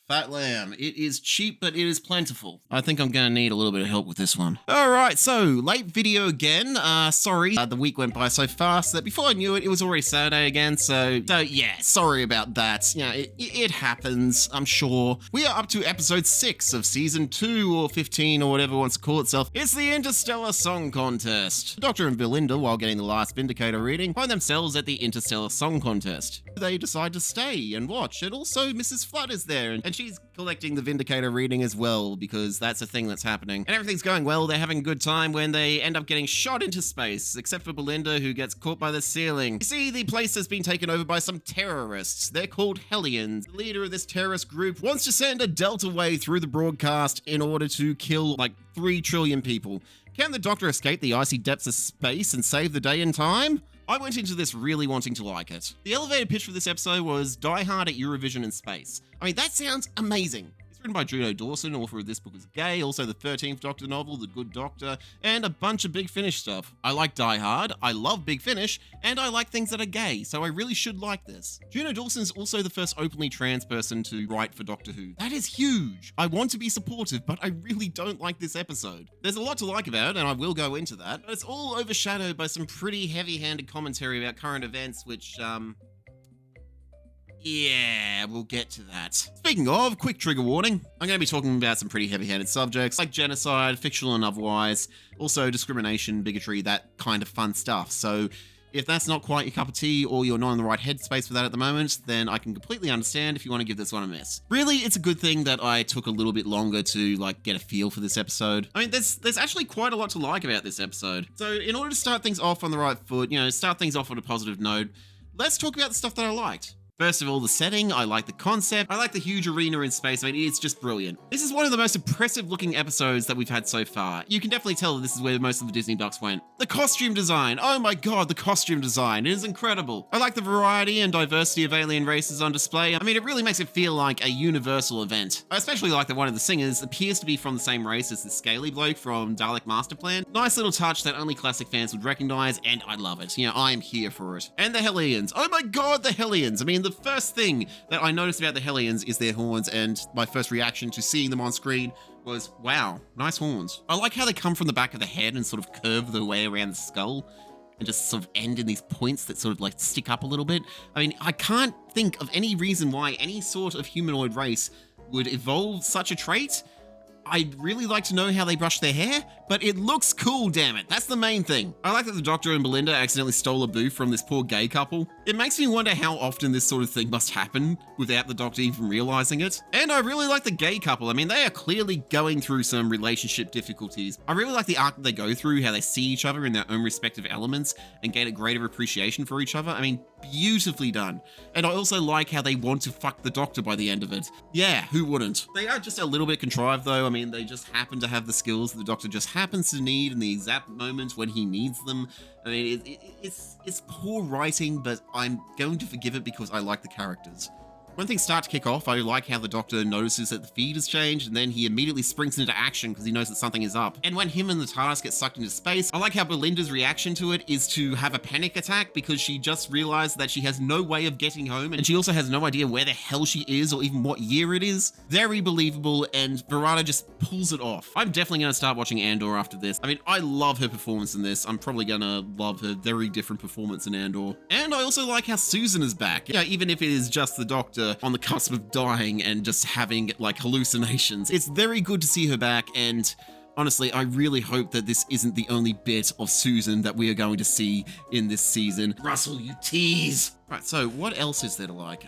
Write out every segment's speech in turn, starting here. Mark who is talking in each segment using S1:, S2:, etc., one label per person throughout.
S1: Fat lamb. It is cheap, but it is plentiful. I think I'm going to need a little bit of help with this one. All right, so late video again. Sorry, the week went by so fast that before I knew it, it was already Saturday again. So yeah, sorry about that. You know, it happens, I'm sure. We are up to episode 6 of season 2 or 15 or whatever it wants to call itself. It's the Interstellar Song Contest. The Doctor and Belinda, while getting the last Vindicator reading, find themselves at the Interstellar Song Contest. They decide to stay and watch, and also Mrs. Flood is there, and she's collecting the Vindicator reading as well, because that's a thing that's happening. And everything's going well, they're having a good time when they end up getting shot into space, except for Belinda, who gets caught by the ceiling. You see, the place has been taken over by some terrorists. They're called Hellions. The leader of this terrorist group wants to send a Delta wave through the broadcast in order to kill like 3 trillion people. Can the Doctor escape the icy depths of space and save the day in time? I went into this really wanting to like it. The elevator pitch for this episode was Die Hard at Eurovision in space. I mean, that sounds amazing. It's written by Juno Dawson, author of This Book Is Gay, also the 13th Doctor novel, The Good Doctor, and a bunch of Big Finish stuff. I like Die Hard, I love Big Finish, and I like things that are gay, so I really should like this. Juno Dawson is also the first openly trans person to write for Doctor Who. That is huge. I want to be supportive, but I really don't like this episode. There's a lot to like about it, and I will go into that, but it's all overshadowed by some pretty heavy-handed commentary about current events, which, yeah, we'll get to that. Speaking of, quick trigger warning. I'm going to be talking about some pretty heavy-handed subjects, like genocide, fictional and otherwise, also discrimination, bigotry, that kind of fun stuff. So if that's not quite your cup of tea, or you're not in the right headspace for that at the moment, then I can completely understand if you want to give this one a miss. Really, it's a good thing that I took a little bit longer to like get a feel for this episode. I mean, there's actually quite a lot to like about this episode. So in order to start things off on the right foot, you know, start things off on a positive note, let's talk about the stuff that I liked. First of all, the setting, I like the concept, I like the huge arena in space, I mean, it's just brilliant. This is one of the most impressive looking episodes that we've had so far. You can definitely tell that this is where most of the Disney ducks went. The costume design, oh my god, the costume design, it is incredible. I like the variety and diversity of alien races on display. I mean, it really makes it feel like a universal event. I especially like that one of the singers appears to be from the same race as the scaly bloke from Dalek Master Plan. Nice little touch that only classic fans would recognize, and I love it. You know, I am here for it. And the Hellions, oh my god, the Hellions. I mean, the first thing that I noticed about the Hellions is their horns, and my first reaction to seeing them on screen was, wow, nice horns. I like how they come from the back of the head and sort of curve their way around the skull and just sort of end in these points that sort of like stick up a little bit. I mean, I can't think of any reason why any sort of humanoid race would evolve such a trait. I'd really like to know how they brush their hair, but it looks cool, damn it. That's the main thing. I like that the Doctor and Belinda accidentally stole a booth from this poor gay couple. It makes me wonder how often this sort of thing must happen without the Doctor even realizing it. And I really like the gay couple. I mean, they are clearly going through some relationship difficulties. I really like the arc that they go through, how they see each other in their own respective elements and gain a greater appreciation for each other. I mean, beautifully done. And I also like how they want to fuck the Doctor by the end of it. Yeah, who wouldn't? They are just a little bit contrived though. I mean, they just happen to have the skills that the Doctor just happens to need in the exact moment when he needs them. I mean, it's poor writing, but I'm going to forgive it because I like the characters. When things start to kick off, I like how the Doctor notices that the feed has changed, and then he immediately springs into action because he knows that something is up. And when him and the TARDIS get sucked into space, I like how Belinda's reaction to it is to have a panic attack because she just realized that she has no way of getting home, and she also has no idea where the hell she is or even what year it is. Very believable, and Verada just pulls it off. I'm definitely going to start watching Andor after this. I mean, I love her performance in this. I'm probably going to love her very different performance in Andor. And I also like how Susan is back. Yeah, even if it is just the Doctor on the cusp of dying and just having like hallucinations. It's very good to see her back, and honestly, I really hope that this isn't the only bit of Susan that we are going to see in this season. Russell, you tease! Right, so what else is there to like?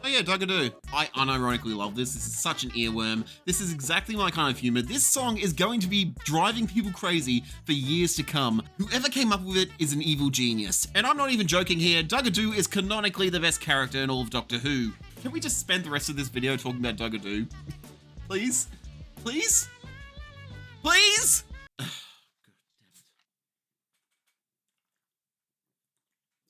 S1: Oh yeah, Dugadoo. I unironically love this. This is such an earworm. This is exactly my kind of humor. This song is going to be driving people crazy for years to come. Whoever came up with it is an evil genius. And I'm not even joking here. Dugadoo is canonically the best character in all of Doctor Who. Can we just spend the rest of this video talking about Dugadoo? Please? Please? Please?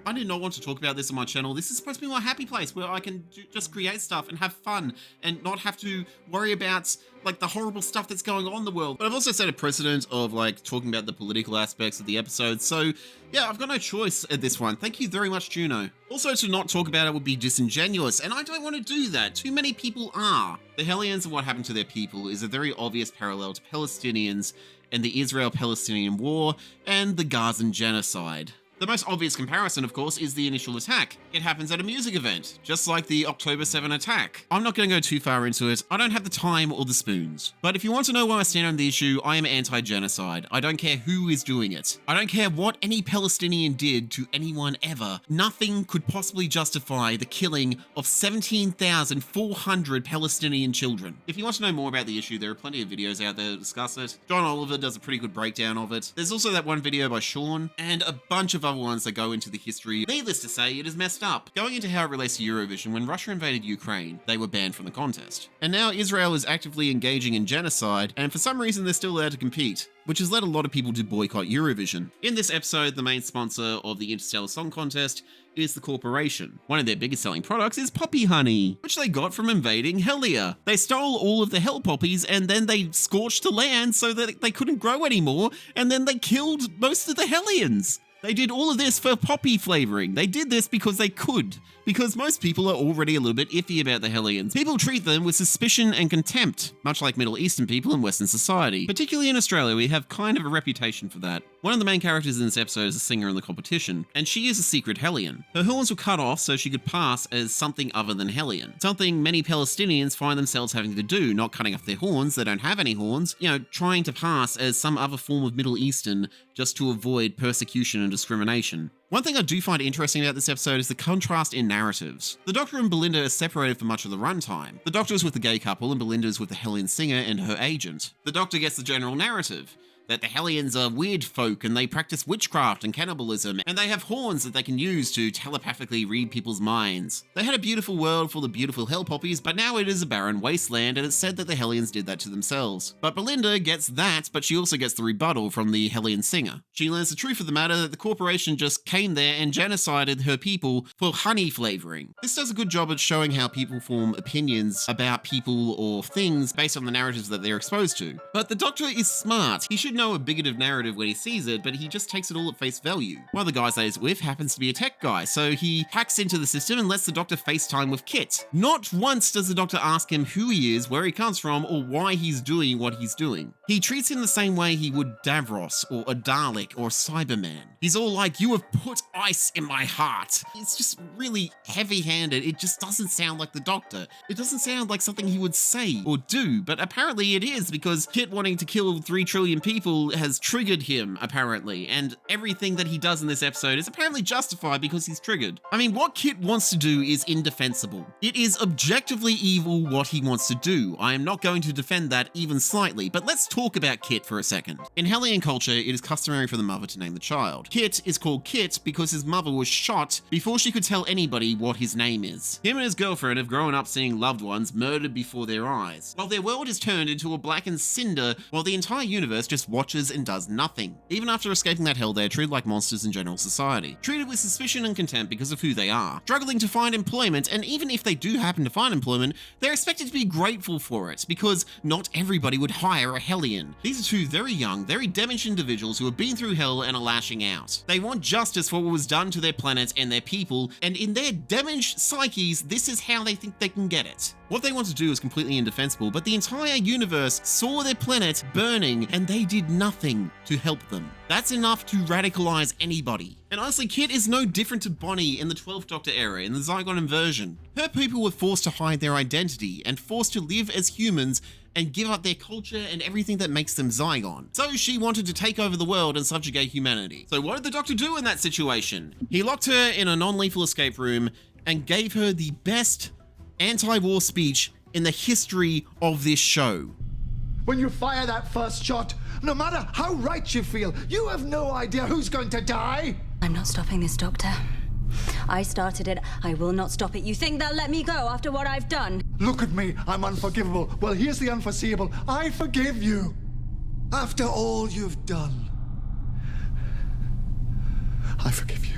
S1: I did not want to talk about this on my channel. This is supposed to be my happy place where I can just create stuff and have fun and not have to worry about like the horrible stuff that's going on in the world. But I've also set a precedent of like talking about the political aspects of the episode. So yeah, I've got no choice at this one. Thank you very much, Juno. Also, to not talk about it would be disingenuous, and I don't want to do that. Too many people are. The Hellions and what happened to their people is a very obvious parallel to Palestinians and the Israel-Palestinian war and the Gazan genocide. The most obvious comparison, of course, is the initial attack. It happens at a music event, just like the October 7 attack. I'm not going to go too far into it. I don't have the time or the spoons. But if you want to know where I stand on the issue, I am anti-genocide. I don't care who is doing it. I don't care what any Palestinian did to anyone ever. Nothing could possibly justify the killing of 17,400 Palestinian children. If you want to know more about the issue, there are plenty of videos out there to discuss it. John Oliver does a pretty good breakdown of it. There's also that one video by Sean, and a bunch of other ones that go into the history. Needless to say, it is messed up. Going into how it relates to Eurovision, when Russia invaded Ukraine, they were banned from the contest. And now Israel is actively engaging in genocide, and for some reason they're still allowed to compete, which has led a lot of people to boycott Eurovision. In this episode, the main sponsor of the Interstellar Song Contest is the corporation. One of their biggest selling products is poppy honey, which they got from invading Hellia. They stole all of the hell poppies and then they scorched the land so that they couldn't grow anymore, and then they killed most of the Hellions. They did all of this for poppy flavoring. They did this because they could, because most people are already a little bit iffy about the Hellions. People treat them with suspicion and contempt, much like Middle Eastern people in Western society. Particularly in Australia, we have kind of a reputation for that. One of the main characters in this episode is a singer in the competition, and she is a secret Hellion. Her horns were cut off so she could pass as something other than Hellion. Something many Palestinians find themselves having to do, not cutting off their horns, they don't have any horns, trying to pass as some other form of Middle Eastern just to avoid persecution and discrimination. One thing I do find interesting about this episode is the contrast in narratives. The Doctor and Belinda are separated for much of the runtime. The Doctor is with the gay couple and Belinda is with the Hellion singer and her agent. The Doctor gets the general narrative, that the Hellions are weird folk and they practice witchcraft and cannibalism, and they have horns that they can use to telepathically read people's minds. They had a beautiful world full of beautiful hell poppies, but now it is a barren wasteland, and it's said that the Hellions did that to themselves. But Belinda gets that, but she also gets the rebuttal from the Hellion singer. She learns the truth of the matter, that the corporation just came there and genocided her people for honey flavoring. This does a good job at showing how people form opinions about people or things based on the narratives that they're exposed to. But the Doctor is smart. He should know a bigoted narrative when he sees it, but he just takes it all at face value. One of the guys that he's with happens to be a tech guy, so he hacks into the system and lets the Doctor FaceTime with Kit. Not once does the Doctor ask him who he is, where he comes from, or why he's doing what he's doing. He treats him the same way he would Davros, or a Dalek, or a Cyberman. He's all like, "You have put ice in my heart." It's just really heavy-handed. It just doesn't sound like the Doctor. It doesn't sound like something he would say or do, but apparently it is, because Kit wanting to kill 3 trillion people has triggered him, apparently, and everything that he does in this episode is apparently justified because he's triggered. I mean, what Kit wants to do is indefensible. It is objectively evil what he wants to do. I am not going to defend that even slightly, but let's talk about Kit for a second. In Hellion culture, it is customary for the mother to name the child. Kit is called Kit because his mother was shot before she could tell anybody what his name is. Him and his girlfriend have grown up seeing loved ones murdered before their eyes, while their world is turned into a blackened cinder, while the entire universe just watches and does nothing. Even after escaping that hell, they're treated like monsters in general society, treated with suspicion and contempt because of who they are, struggling to find employment, and even if they do happen to find employment, they're expected to be grateful for it, because not everybody would hire a Hellion. These are 2 very young, very damaged individuals who have been through hell and are lashing out. They want justice for what was done to their planet and their people, and in their damaged psyches, this is how they think they can get it. What they want to do is completely indefensible, but the entire universe saw their planet burning and they did nothing to help them. That's enough to radicalize anybody. And honestly, Kit is no different to Bonnie in the 12th Doctor era, in the Zygon inversion. Her people were forced to hide their identity and forced to live as humans and give up their culture and everything that makes them Zygon. So she wanted to take over the world and subjugate humanity. So what did the Doctor do in that situation? He locked her in a non-lethal escape room and gave her the best anti-war speech in the history of this show.
S2: When you fire that first shot, no matter how right you feel, you have no idea who's going to die.
S3: I'm not stopping this, Doctor. I started it. I will not stop it. You think they'll let me go after what I've done?
S2: Look at me. I'm unforgivable. Well, here's the unforeseeable. I forgive you. After all you've done, I forgive you.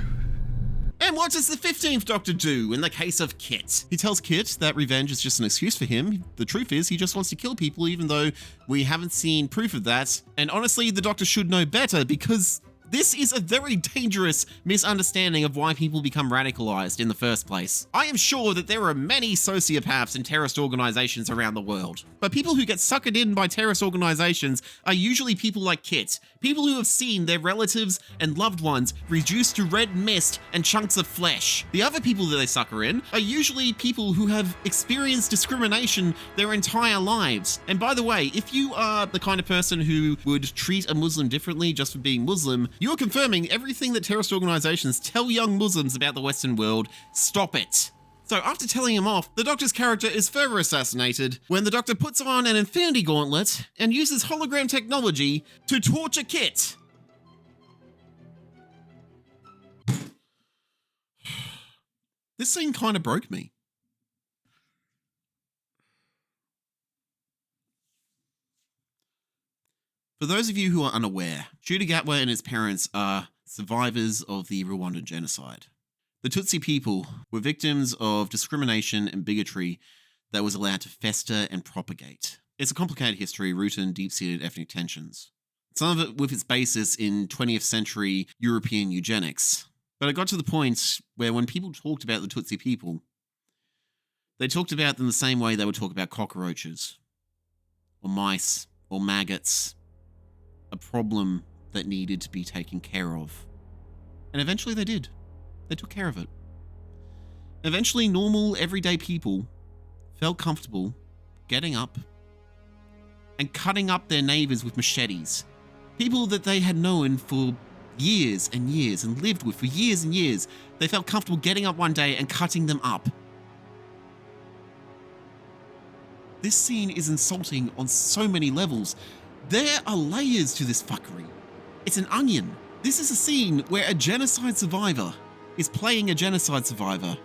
S1: And what does the 15th Doctor do in the case of Kit? He tells Kit that revenge is just an excuse for him. The truth is, he just wants to kill people, even though we haven't seen proof of that. And honestly, the Doctor should know better, because this is a very dangerous misunderstanding of why people become radicalized in the first place. I am sure that there are many sociopaths in terrorist organizations around the world, but people who get suckered in by terrorist organizations are usually people like Kit, people who have seen their relatives and loved ones reduced to red mist and chunks of flesh. The other people that they sucker in are usually people who have experienced discrimination their entire lives. And by the way, if you are the kind of person who would treat a Muslim differently just for being Muslim, you're confirming everything that terrorist organizations tell young Muslims about the Western world. Stop it. So after telling him off, the Doctor's character is further assassinated when the Doctor puts on an Infinity Gauntlet and uses hologram technology to torture Kit. This scene kind of broke me. For those of you who are unaware, Shooter Gatwa and his parents are survivors of the Rwandan genocide. The Tutsi people were victims of discrimination and bigotry that was allowed to fester and propagate. It's a complicated history rooted in deep-seated ethnic tensions. Some of it with its basis in 20th century European eugenics. But it got to the point where when people talked about the Tutsi people, they talked about them the same way they would talk about cockroaches, or mice, or maggots. A problem that needed to be taken care of. And eventually they did. They took care of it. Eventually, normal, everyday people felt comfortable getting up and cutting up their neighbors with machetes. People that they had known for years and years and lived with for years and years, they felt comfortable getting up one day and cutting them up. This scene is insulting on so many levels. There are layers to this fuckery. It's an onion. This is a scene where a genocide survivor is playing a genocide survivor,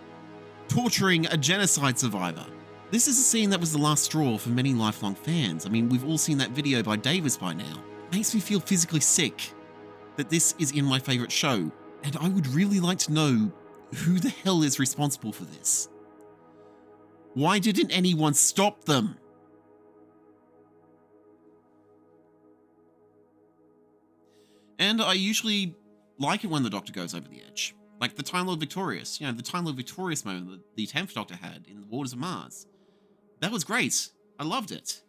S1: torturing a genocide survivor. This is a scene that was the last straw for many lifelong fans. I mean, we've all seen that video by Davis by now. It makes me feel physically sick that this is in my favorite show, and I would really like to know who the hell is responsible for this. Why didn't anyone stop them? And I usually like it when the Doctor goes over the edge. Like the Time Lord Victorious. The Time Lord Victorious moment that the 10th Doctor had in the Waters of Mars. That was great. I loved it.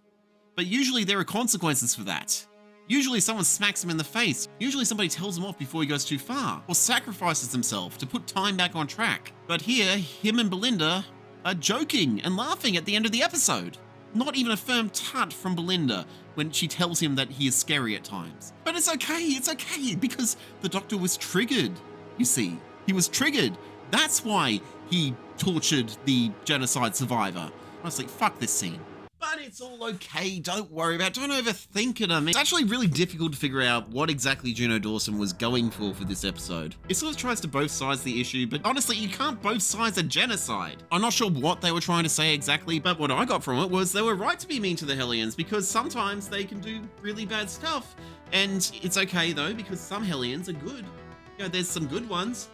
S1: But usually there are consequences for that. Usually someone smacks him in the face. Usually somebody tells him off before he goes too far. Or sacrifices himself to put time back on track. But here, him and Belinda are joking and laughing at the end of the episode. Not even a firm tut from Belinda when she tells him that he is scary at times. But it's okay, because the Doctor was triggered, you see. He was triggered. That's why he tortured the genocide survivor. I was like, fuck this scene. But it's all okay, don't worry about it, don't overthink it. I mean, it's actually really difficult to figure out what exactly Juno Dawson was going for this episode. It sort of tries to both sides the issue, but honestly, you can't both sides a genocide. I'm not sure what they were trying to say exactly, but what I got from it was they were right to be mean to the Hellions, because sometimes they can do really bad stuff. And it's okay though, because some Hellions are good. There's some good ones.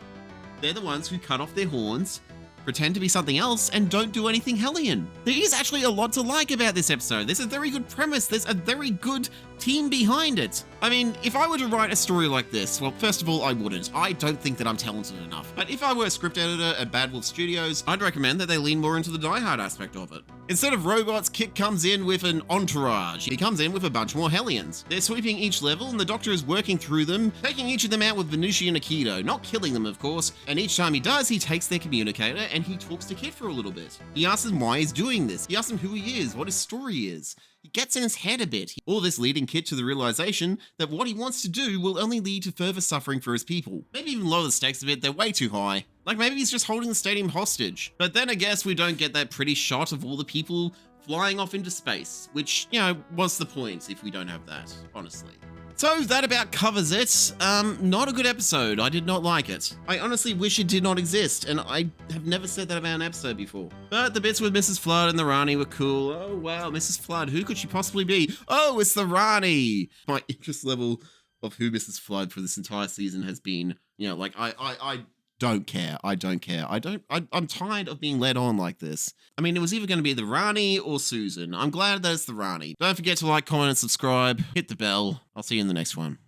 S1: They're the ones who cut off their horns, pretend to be something else, and don't do anything Hellion. There is actually a lot to like about this episode. There's a very good premise. There's a very good team behind it. I mean, if I were to write a story like this, well, first of all, I wouldn't. I don't think that I'm talented enough. But if I were a script editor at Bad Wolf Studios, I'd recommend that they lean more into the Die Hard aspect of it. Instead of robots, Kit comes in with an entourage. He comes in with a bunch more Hellions. They're sweeping each level, and the Doctor is working through them, taking each of them out with Venusian Aikido, not killing them, of course. And each time he does, he takes their communicator and he talks to Kit for a little bit. He asks him why he's doing this. He asks him who he is, what his story is. He gets in his head a bit. All this leading Kit to the realization that what he wants to do will only lead to further suffering for his people. Maybe even lower the stakes a bit, they're way too high. Like maybe he's just holding the stadium hostage. But then I guess we don't get that pretty shot of all the people flying off into space, which, what's the point if we don't have that, honestly? So that about covers it. Not a good episode. I did not like it. I honestly wish it did not exist, and I have never said that about an episode before. But the bits with Mrs. Flood and the Rani were cool. Oh wow, Mrs. Flood, who could she possibly be? Oh, it's the Rani! My interest level of who Mrs. Flood for this entire season has been, I don't care. I don't care. I'm tired of being led on like this. I mean, it was either going to be the Rani or Susan. I'm glad that it's the Rani. Don't forget to like, comment, and subscribe. Hit the bell. I'll see you in the next one.